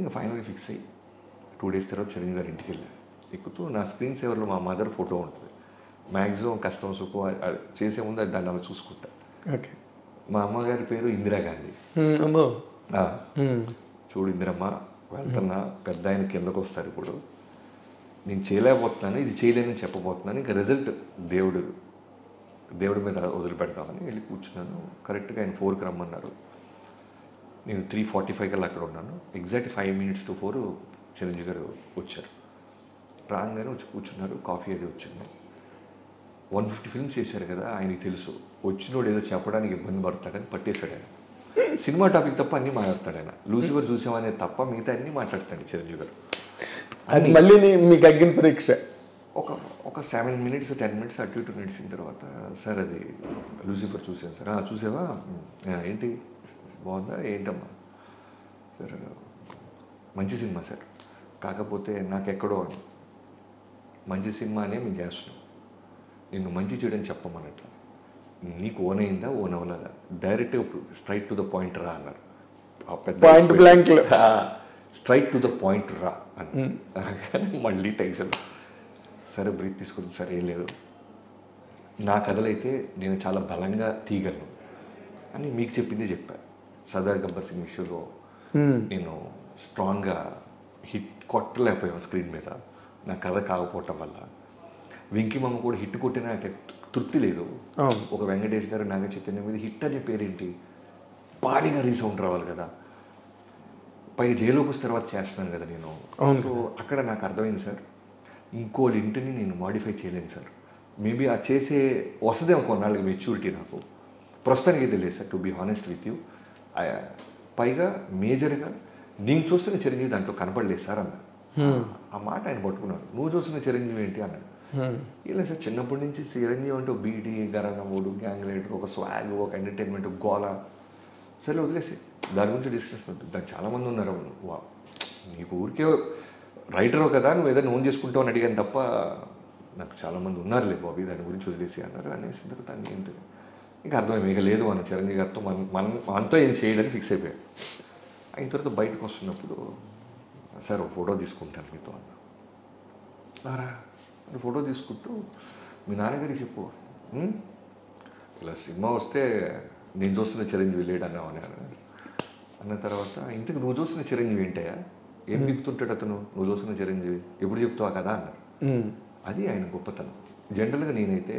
ఇంకా ఫైనల్గా ఫిక్స్ అయ్యి 2 days తర్వాత చిరంజీవి గారి ఇంటికి వెళ్ళాను. ఎక్కుతూ నా స్క్రీన్ సేవర్లో మా మదర్ ఫోటో ఉంటుంది. మ్యాక్సిమం కష్టం సుఖం చేసే ముందు అది దాన్ని అలా చూసుకుంటా. ఓకే. మా అమ్మగారి పేరు ఇందిరాగాంధీ. చూడు ఇందిరమ్మ, వెళ్తున్నా, పెద్ద ఆయన కిందకు వస్తారు, ఇప్పుడు నేను చేయలేకపోతున్నాను, ఇది చేయలేనని చెప్పబోతున్నాను, ఇంకా రిజల్ట్ దేవుడి మీద వదిలిపెడతామని వెళ్ళి కూర్చున్నాను. కరెక్ట్గా ఆయన 4కి రమ్మన్నారు. నేను 3:45 కల్లా అక్కడ ఉన్నాను. ఎగ్జాక్ట్ 5 minutes to 4 చిరంజీవి గారు వచ్చారు. రాగానే వచ్చి కూర్చున్నారు. కాఫీ అది వచ్చింది. 150 films చేశారు కదా, ఆయనకి తెలుసు వచ్చినోడు ఏదో చెప్పడానికి ఇబ్బంది పడతాడని పట్టేశాడు ఆయన. సినిమా టాపిక్ తప్ప అన్నీ మాట్లాడతాడు ఆయన. లూసిఫర్ చూసామనే తప్ప మిగతా అన్నీ మాట్లాడతాడు చిరంజీవి గారు. అది మళ్ళీ మీకు అగ్గిన పరీక్ష. ఒక 7 minutes 10 minutes అటు ఇటు నడిచిన తర్వాత, సార్ అది లూసిఫర్ చూసాను సార్. చూసావా, ఏంటి బాగుందా, ఏంటమ్మా సార్, మంచి సినిమా సార్, కాకపోతే నాకెక్కడో మంచి సినిమానే మేము చేస్తున్నాం, నిన్ను మంచి చేయడని చెప్పమన్నట్లు, నీకు ఓన్ అయిందా ఓన్ అవ్వలేదా, direct straight to the point రా అన్నారు. Point blank straight to the point రా అని. మళ్ళీ టెన్షన్. సరే బ్రీత్ తీసుకుంది, సరే ఏం లేదు, నా కథలైతే నేను చాలా బలంగా తీయగలను అని మీకు చెప్పిందే చెప్పా. సర్దార్ గబ్బర్ సింగ్ విషయంలో నేను స్ట్రాంగ్గా హిట్ కొట్టలేకపోయాను స్క్రీన్ మీద, నా కథ కాకపోవటం వల్ల. వెంకీమమ్మ కూడా హిట్ కొట్టిన నాకు తృప్తి లేదు. ఒక వెంకటేష్ గారు నాగ చైతన్య మీద హిట్ అనే పేరేంటి, భారీగా రీసౌండ్ రావాలి కదా, పైగా జైలుకి వస్తే తర్వాత చేస్తున్నాను కదా నేను. సో అక్కడ నాకు అర్థమైంది సార్, ఇంకోళ్ళ ఇంటిని నేను మాడిఫై చేయలేను సార్. మేబీ ఆ చేసే వస్తుందేమో కొన్నాళ్ళకి మెచ్యూరిటీ నాకు, ప్రస్తుతానికి తెలియదు sir, to be honest with you. పైగా మేజర్గా నేను చూస్తున్న చిరంజీవి దాంట్లో కనపడలేదు సార్ అన్న. ఆ మాట ఆయన పట్టుకున్నాడు. నువ్వు చూస్తున్న చిరంజీవి ఏంటి అన్నాడు. ఇలా సార్ చిన్నప్పటి నుంచి చిరంజీవి అంటే బీటీ, గరనమూడు, గ్యాంగ్ లీడర్, ఒక స్వాగ్, ఒక ఎంటర్టైన్మెంట్, గోల. సరే వదిలేసి దాని గురించి డిస్కషన్ ఉంటుంది. దానికి చాలామంది ఉన్నారు. నీకు ఊరికే రైటరు కదా, నువ్వు ఏదైనా ఓన్ చేసుకుంటావు అని అడిగాను తప్ప నాకు చాలామంది ఉన్నారులే బాబీ, దాని గురించి వదిలేసి అన్నారు. అనేసి తర్వాత అన్నీ ఏంటి ఇంకా అర్థమైంది, ఇక లేదు మన చిరంజీవి గారితో మనతో ఏం చేయడానికి ఫిక్స్ అయిపోయాడు. అయిన తర్వాత బయటకు వస్తున్నప్పుడు, సార్ ఒక ఫోటో తీసుకుంటాను మీతో అన్నారా. ఫోటో తీసుకుంటూ మీ నాన్నగారికి చెప్పు, ఇలా సినిమా వస్తే నేను చూస్తున్న చిరంజీవి లేడు అన్నావు అని అన్న తర్వాత, ఇంతకు నువ్వు చూస్తున్న చిరంజీవి ఏంటయ్యా, ఏం చెప్తుంటాడు అతను, నువ్వు చూస్తున్న చిరంజీవి ఎప్పుడు చెప్తావా కదా అన్నారు. అది ఆయన గొప్పతనం. జనరల్గా నేనైతే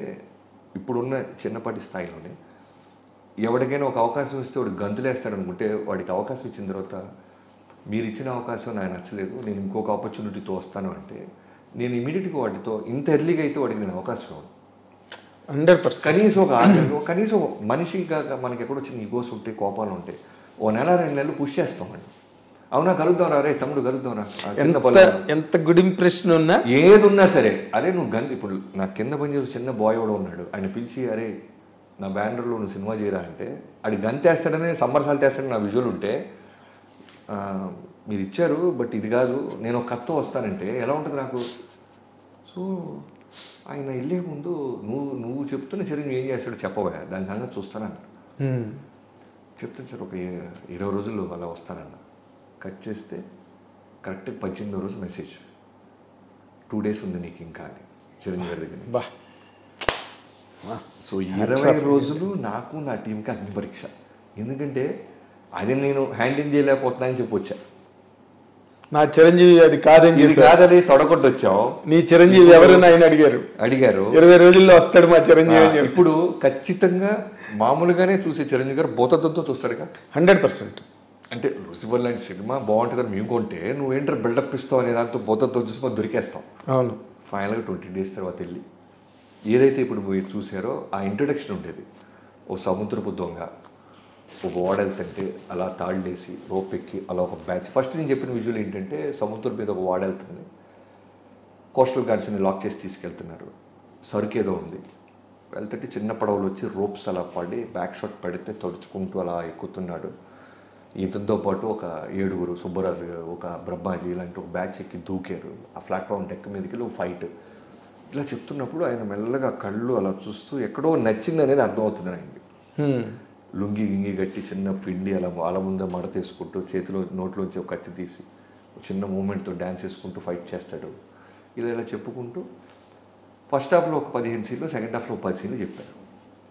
ఇప్పుడున్న చిన్నపాటి స్థాయిలోనే ఎవరికైనా ఒక అవకాశం ఇస్తే వాడు గంతులేస్తాడు అనుకుంటే, వాడికి అవకాశం ఇచ్చిన తర్వాత మీరు ఇచ్చిన అవకాశం నాకు నచ్చలేదు, నేను ఇంకొక ఆపర్చునిటీతో వస్తాను అంటే, నేను ఇమీడియట్గా వాటితో ఇంత ఎర్లీగా అయితే వాడికి నేను అవకాశం ఇవ్వను. 100%. కనీసం ఒక 6 నెలలు, కనీసం మనిషిగా మనకి ఎక్కడో వచ్చిన ఈగోస్ ఉంటాయి, కోపాలు ఉంటాయి, ఓ నెల 2 నెలలు పుష్ చేస్తామండి. అవునా కలుద్దాం రా, రే తమ్ముడు కలుద్దాం రా, ఎంత గుడ్ ఇంప్రెషన్ ఉన్నా ఏది ఉన్నా సరే, అరే నువ్వు ఇప్పుడు నా కింద పనిచేసి చిన్న బాయ్ కూడా ఉన్నాడు, ఆయన పిలిచి అరే నా బ్యానర్లో నువ్వు సినిమా చేయరా అంటే, అది గంతేస్తాడని సమ్మర్సాల్ట్ వేస్తాడని నా విజువల్ ఉంటే, మీరు ఇచ్చారు బట్ ఇది కాదు, నేను ఒక కథతో వస్తానంటే ఎలా ఉంటుంది నాకు. సో ఆయన వెళ్ళే ముందు నువ్వు చెప్తున్న చిరంజీవి ఏం చేస్తాడో చెప్పవా, దాని సంగతి చూస్తానన్న. చెప్తాను సార్, ఒక 20 రోజుల్లో అలా వస్తానన్న. కట్ చేస్తే కరెక్ట్ 18వ రోజు మెసేజ్, 2 days ఉంది నీకు ఇంకా అని చిరంజీవి గారి దగ్గర. సో 20 రోజులు నాకు నా టీంకి అగ్ని పరీక్ష. ఎందుకంటే అది నేను హ్యాండిల్ చేయలేకపోతున్నా అని చెప్పొచ్చా, నా చిరంజీవి అది కాదని, ఇది కాదని తొడగొట్టు వచ్చావు. నీ చిరంజీవి ఎవరైనా ఆయన అడిగారు 20 రోజుల్లో వస్తాడు మా చిరంజీవి. ఇప్పుడు ఖచ్చితంగా మామూలుగానే చూసే చిరంజీవి గారు బోతత్వంతో చూస్తాడుగా 100%. అంటే లూసిఫర్ లాంటి సినిమా బాగుంటుందని మేము కొంటే నువ్వేంటారు బిల్డప్ ఇస్తావు అనే దాంతో బోతత్వం చూసి మనం దొరికేస్తాం. అవును. ఫైనల్గా 20 days తర్వాత వెళ్ళి ఏదైతే ఇప్పుడు మీరు చూసారో ఆ ఇంట్రొడక్షన్ ఉండేది. ఓ సముద్రపు దొంగ ఒక ఓడెళ్తుంటే అలా తాళ్ళేసి రోప్ ఎక్కి అలా ఒక బ్యాచ్. ఫస్ట్ నేను చెప్పిన విజువల్ ఏంటంటే, సముద్రం మీద ఒక ఓడెళ్తుంది, కోస్టల్ గార్డ్స్ని లాక్ చేసి తీసుకెళ్తున్నారు, సరుకు ఏదో ఉంది, వెళ్తుంటే చిన్న పడవలు వచ్చి రోప్స్ అలా పడి బ్యాక్ షాట్ పడితే తడుచుకుంటూ అలా ఎక్కుతున్నాడు. ఇతనితో పాటు ఒక 7 సుబ్బరాజు, ఒక బ్రహ్మాజీ ఇలాంటి ఒక బ్యాచ్ ఎక్కి దూకారు. ఆ ప్లాట్ఫామ్ డెక్ మీదకి ఒక ఫైట్. ఇలా చెప్తున్నప్పుడు ఆయన మెల్లగా కళ్ళు అలా చూస్తూ ఎక్కడో నచ్చింది అనేది అర్థమవుతుంది ఆయనకి. లుంగి గింగి కట్టి చిన్న పిండి అలా వాళ్ళ ముందే మడతేసుకుంటూ చేతిలో నోట్లోంచి ఒక కత్తి తీసి చిన్న మూమెంట్తో డ్యాన్స్ వేసుకుంటూ ఫైట్ చేస్తాడు. ఇలా చెప్పుకుంటూ ఫస్ట్ హాఫ్లో ఒక 15 సీన్లు, సెకండ్ హాఫ్లో ఒక 10 సీన్లు చెప్పాను.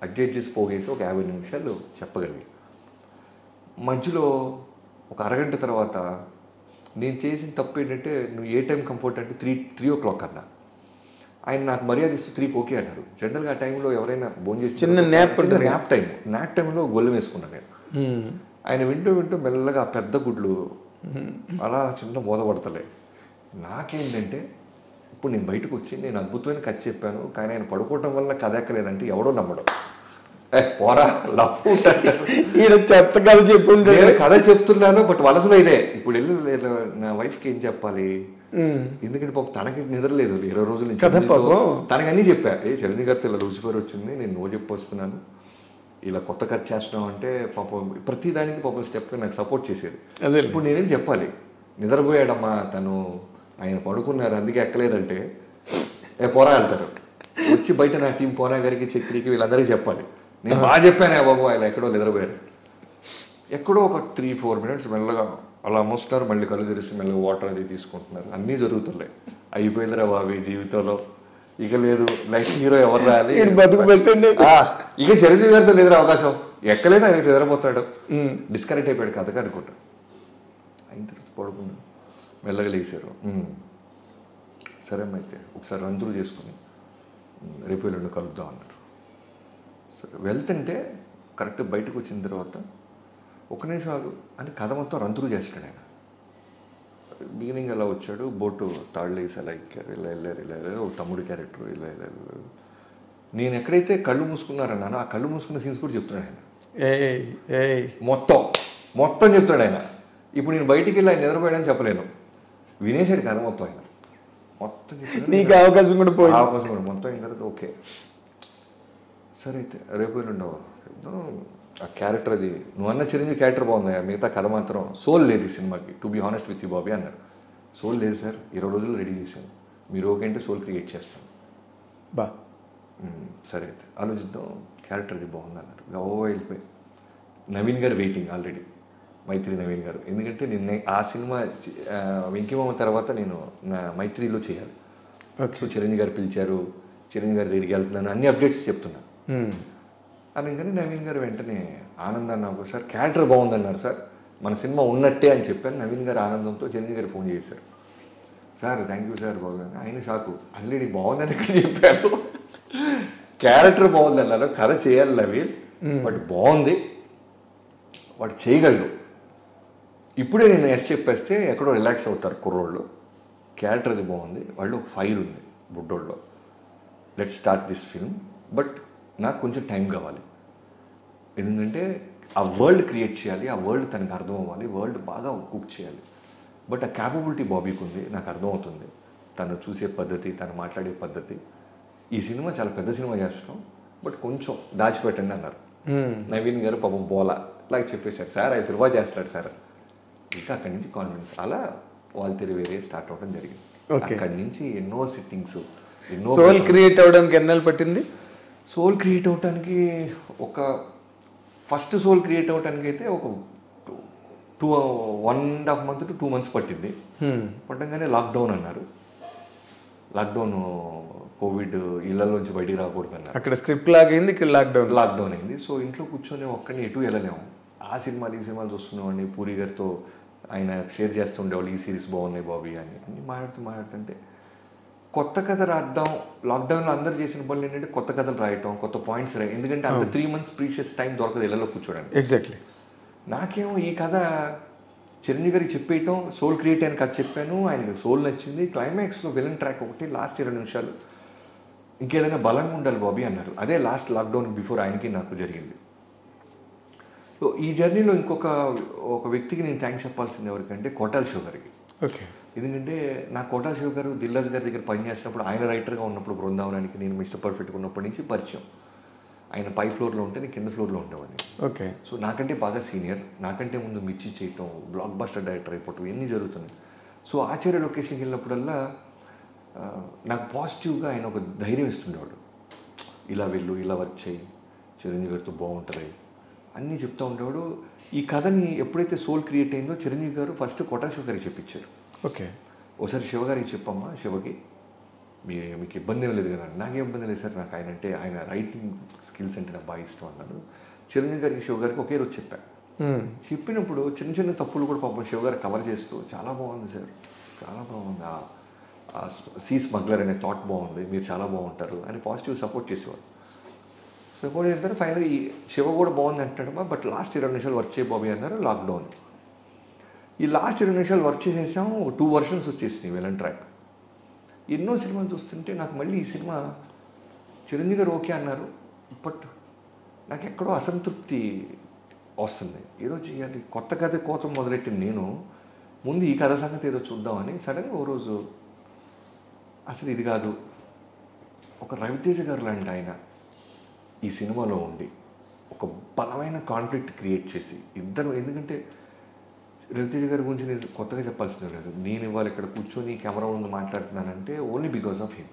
అడ్జస్ట్ చేసి పోగేసి ఒక 50 నిమిషాలు చెప్పగలిగాను. మధ్యలో ఒక అరగంట తర్వాత నేను చేసిన తప్పు ఏంటంటే, నువ్వు ఏ టైం కంఫర్ట్ అంటే 3 o'clock అన్నా. ఆయన నాకు మర్యాద ఇస్తూ 3కి ఓకే అన్నారు. జనరల్గా ఆ టైంలో ఎవరైనా భోజనం చేసి చిన్న న్యాప్ టైంలో గొల్లెం వేసుకున్నాను నేను. ఆయన వింటూ మెల్లగా ఆ పెద్ద గుడ్లు అలా చిన్న బోధపడతలే. నాకేంటంటే ఇప్పుడు నేను బయటకు వచ్చి నేను అద్భుతమైన కథ చెప్పాను, కానీ ఆయన పడుకోవటం వల్ల కథ ఎక్కలేదంటే ఎవడో నమ్మడం. పోరా లవ్ చెత్త కథ చెప్పుంటే నేను కథ చెప్తున్నాను, బట్ వలసలో ఇదే. ఇప్పుడు వెళ్ళి నా వైఫ్కి ఏం చెప్పాలి, ఎందుకంటే పాపం తనకి నిద్రలేదు 20 రోజుల నుంచి. తనకి అన్నీ చెప్పా, చిరంజీవి గారితో ఇలా లూసిఫర్ వచ్చింది, నేను నువ్వు చెప్పి వస్తున్నాను, ఇలా కొత్త కథ చేస్తున్నావు అంటే పాపం ప్రతి దానికి పాపం స్టెప్గా నాకు సపోర్ట్ చేసేది. ఇప్పుడు నేనేం చెప్పాలి, నిద్రపోయాడమ్మా తను, ఆయన పడుకున్నారు అందుకే ఎక్కలేదంటే పోరా వెళ్తారు. వచ్చి బయట నా టీం పోరా గారికి, చక్రికి, వీళ్ళందరికీ చెప్పాలి నేను బాగా చెప్పానే బాబు, ఆయన ఎక్కడో నిద్రపోయారు. ఎక్కడో ఒక 3-4 minutes మెల్లగా అలా మోస్తున్నారు, మళ్ళీ కళ్ళు తెరిసి మెల్లగా వాటర్ అది తీసుకుంటున్నారు. అన్నీ జరుగుతున్నాయి. అయిపోయిందిరా బాబు జీవితంలో, ఇక లేదు లైఫ్ హీరో ఎవరు రాలి, బతుకు బెస్ట్ ఇక చిరంజీవి గారితో లేదురా అవకాశం, ఎక్కలేదు ఆయన నిద్రపోతాడు, డిస్కనెక్ట్ అయిపోయాడు కథగా అనుకుంటా. అయిన తర్వాత పడుకున్నాడు, మెల్లగా లేచారు. సరే అమ్మ అయితే ఒకసారి రంతులు చేసుకుని రేపు ఎల్లుండి కలుద్దాం అన్నారు. సరే వెళ్తుంటే కరెక్ట్ బయటకు వచ్చిన తర్వాత ఒక నిమిషం ఆగు అని కథ మొత్తం రంతులు చేస్తాడు ఆయన. బిగినింగ్ అలా వచ్చాడు, బోటు తాళ్ళు వేసి అలా ఎక్కారు, ఇలా వెళ్ళారు, ఒక తమ్ముడు క్యారెక్టర్ ఇలా వెళ్ళారు. నేను ఎక్కడైతే కళ్ళు మూసుకున్నారన్నానో ఆ కళ్ళు మూసుకున్న సీన్స్ కూడా చెప్తున్నాడు ఆయన. మొత్తం చెప్తాడు ఆయన. ఇప్పుడు నేను బయటికి వెళ్ళి ఆయన నిద్రపోయాడని చెప్పలేను, వినేసాడు కథ మొత్తం ఆయన. మొత్తం నీకు అవకాశం కూడా పోయి అవకాశం కూడా మొత్తం అయిన తర్వాత ఓకే సరే అయితే రేపు ఉండవు ఆ క్యారెక్టర్, అది నువ్వు అన్న చిరంజీవి క్యారెక్టర్ బాగుంది, మిగతా కథ మాత్రం సోల్ లేదు ఈ సినిమాకి, to be honest with you Bobby అన్నారు. సోల్ లేదు సార్, 20 రోజులు రెడీ చేశాను, మీరు ఓకే అంటే సోల్ క్రియేట్ చేస్తాను. సరే అయితే ఆలోచిద్దాం, క్యారెక్టర్ అది బాగుంది అన్నారు. వెళ్ళిపోయి నవీన్ గారు వెయిటింగ్ ఆల్రెడీ, మైత్రి నవీన్ గారు. ఎందుకంటే నిన్న ఆ సినిమా వెంకిమామ తర్వాత నేను నా మైత్రిలో చేయాలి. సో చిరంజీవి గారు పిలిచారు, చిరంజీవి గారి దగ్గరికి వెళ్తున్నాను, అన్ని అప్డేట్స్ చెప్తున్నా. అనగానే నవీన్ గారు వెంటనే ఆనందాన్ని ఒకసారి క్యారెక్టర్ బాగుందన్నారు సార్, మన సినిమా ఉన్నట్టే అని చెప్పాను. నవీన్ గారు ఆనందంతో చిరంజీవి గారు ఫోన్ చేశారు, సార్ థ్యాంక్ యూ సార్ బాగుందని. ఆయన షాకు, ఆల్రెడీ బాగుందని ఇక్కడ చెప్పారు, క్యారెక్టర్ బాగుందన్నారు, కథ చేయాలి నవీన్, బట్ బాగుంది, వాడు చేయగలడు. ఇప్పుడే నేను ఎస్ చెప్పేస్తే ఎక్కడో రిలాక్స్ అవుతారు కుర్రోళ్ళు, క్యారెక్టర్ అది బాగుంది, వాళ్ళు ఫైర్ ఉంది బుడ్డోళ్ళలో, let's start this film, but నాకు కొంచెం టైం కావాలి, ఎందుకంటే ఆ వరల్డ్ క్రియేట్ చేయాలి, ఆ వరల్డ్ తనకు అర్థం అవ్వాలి, వరల్డ్ బాగా కుక్ చేయాలి. బట్ ఆ క్యాపబిలిటీ బాబీకి ఉంది, నాకు అర్థమవుతుంది, తను చూసే పద్ధతి, తను మాట్లాడే పద్ధతి. ఈ సినిమా చాలా పెద్ద సినిమా చేస్తున్నాం, బట్ కొంచెం దాచిపెట్టండి అన్నారు. నవీన్ గారు పాపం బోలా లాగా చెప్పేశారు, సార్ ఆయన సినిమా చేస్తాడు సార్. ఇంకా అక్కడి నుంచి కాన్ఫిడెన్స్ అలా వాళ్ళు తిరిగి వేరే స్టార్ట్ అవ్వడం జరిగింది. అక్కడి నుంచి ఎన్నో సిట్టింగ్స్, ఎన్నో. సోల్ క్రియేట్ అవ్వడానికి ఎన్నాళ్ళు పట్టింది? సోల్ క్రియేట్ అవ్వడానికి ఫస్ట్ సోల్ క్రియేట్ అవ్వడానికి అయితే ఒక 1.5 months to 2 months పట్టింది. పట్టంగానే లాక్డౌన్ అన్నారు, లాక్డౌన్ కోవిడ్, ఇళ్లలోంచి బయటికి రాకూడదు అన్నారు. అక్కడ స్క్రిప్ట్ లాగైంది, ఇక్కడ లాక్డౌన్ అయింది. సో ఇంట్లో కూర్చొని ఒక్కడిని ఎటు వెళ్ళలేము, ఆ సినిమాలు ఈ సినిమాలు చూస్తున్నామండి. పూరి గారితో ఆయన షేర్ చేస్తూ ఉండేవాళ్ళు, ఈ సిరీస్ బాగున్నాయి బాబీ అని అన్ని మాట్లాడుతుంటే కొత్త కథ రాద్దాం. లాక్డౌన్లో అందరు చేసిన పనులు ఏంటంటే కొత్త కథలు రాయటం, కొత్త పాయింట్స్ రాయి, ఎందుకంటే అంత 3 months ప్రీషియస్ టైం దొరకదు ఇళ్లలో కూర్చోడానికి. ఎగ్జాక్ట్లీ. నాకేమో ఈ కథ చిరంజీవి గారికి చెప్పేయటం, సోల్ క్రియేట్ అయిన కథ చెప్పాను, ఆయనకు సోల్ నచ్చింది. క్లైమాక్స్లో విలన్ ట్రాక్ ఒకటి, లాస్ట్ 20 నిమిషాలు ఇంకేదైనా బలంగా ఉండాలి బాబీ అన్నారు. అదే లాస్ట్ లాక్డౌన్ బిఫోర్ ఆయనకి నాకు జరిగింది. సో ఈ జర్నీలో ఒక వ్యక్తికి నేను థ్యాంక్స్ చెప్పాల్సింది ఎవరికంటే కోటాల శివ గారికి. ఓకే. ఎందుకంటే నా కోటాల శివ గారు దిల్రాజు గారి దగ్గర పనిచేసినప్పుడు, ఆయన రైటర్గా ఉన్నప్పుడు బృందావనానికి నేను మిస్టర్ పర్ఫెక్ట్గా ఉన్నప్పటి నుంచి పరిచయం. ఆయన పై ఫ్లోర్లో ఉంటే నేను కింద ఫ్లోర్లో ఉండేవాడిని. ఓకే. సో నాకంటే బాగా సీనియర్, నాకంటే ముందు మిర్చి చేయటం, బ్లాక్ బస్టర్ డైరెక్టర్ అయిపోవటం, ఇవన్నీ జరుగుతున్నాయి. సో ఆచార్య లొకేషన్కి వెళ్ళినప్పుడల్లా నాకు పాజిటివ్గా ఆయన ఒక ధైర్యం ఇస్తుండేవాడు, ఇలా వెళ్ళు, ఇలా వర్క్ చేయి, చిరంజీవి గారితో బాగుంటుంది, అన్నీ చెప్తూ ఉండేవాడు. ఈ కథని ఎప్పుడైతే సోల్ క్రియేట్ అయిందో చిరంజీవి గారు ఫస్ట్ కొట్టా శివ గారికి చెప్పించారు. ఓకే. ఒకసారి శివగారికి చెప్పమ్మా, శివకి మీకు ఇబ్బంది ఏం లేదు కదా. నాకేం ఇబ్బంది లేదు సార్, నాకు ఆయన అంటే ఆయన రైటింగ్ స్కిల్స్ అంటే నాకు బాగా ఇష్టం అన్నాడు. చిరంజీవి గారికి శివ గారికి ఒకే రోజు చెప్పాను. చెప్పినప్పుడు చిన్న చిన్న తప్పులు కూడా పాపం శివ గారు కవర్ చేస్తూ చాలా బాగుంది సార్, చాలా బాగుంది, సీ స్మగ్లర్ అనే థాట్ బాగుంది, మీరు చాలా బాగుంటారు అని పాజిటివ్ సపోర్ట్ చేసేవాడు. సపోర్ట్ చేస్తారు. ఫైనల్గా ఈ శివ కూడా బాగుంది అంటాడమ్మా, బట్ లాస్ట్ 20 నిమిషాలు వర్క్ చేయ బాబీ అన్నారు. లాక్డౌన్. ఈ లాస్ట్ 20 నిమిషాలు వర్క్ చేసేసాము. 2 వర్షన్స్ వచ్చేసినాయి విలన్ ట్రాక్. ఎన్నో సినిమాలు చూస్తుంటే నాకు మళ్ళీ ఈ సినిమా చిరంజీవి గారు ఓకే అన్నారు, బట్ నాకు ఎక్కడో అసంతృప్తి వస్తుంది. ఏదో చేయాలి, కొత్త కథ కోసం మొదలెట్టిన నేను ముందు ఈ కథ సంగతి ఏదో చూద్దామని సడన్గా ఓ రోజు అసలు ఇది కాదు, ఒక రవితేజ గారు లాంటి ఆయన ఈ సినిమాలో ఉండి ఒక బలమైన కాన్ఫ్లిక్ట్ క్రియేట్ చేసి ఇద్దరు, ఎందుకంటే రవితేజ గారి గురించి నేను కొత్తగా చెప్పాల్సిన లేదు. నేను ఇవాళ ఇక్కడ కూర్చొని కెమెరా ముందు మాట్లాడుతున్నానంటే ఓన్లీ బికాస్ ఆఫ్ హిమ్.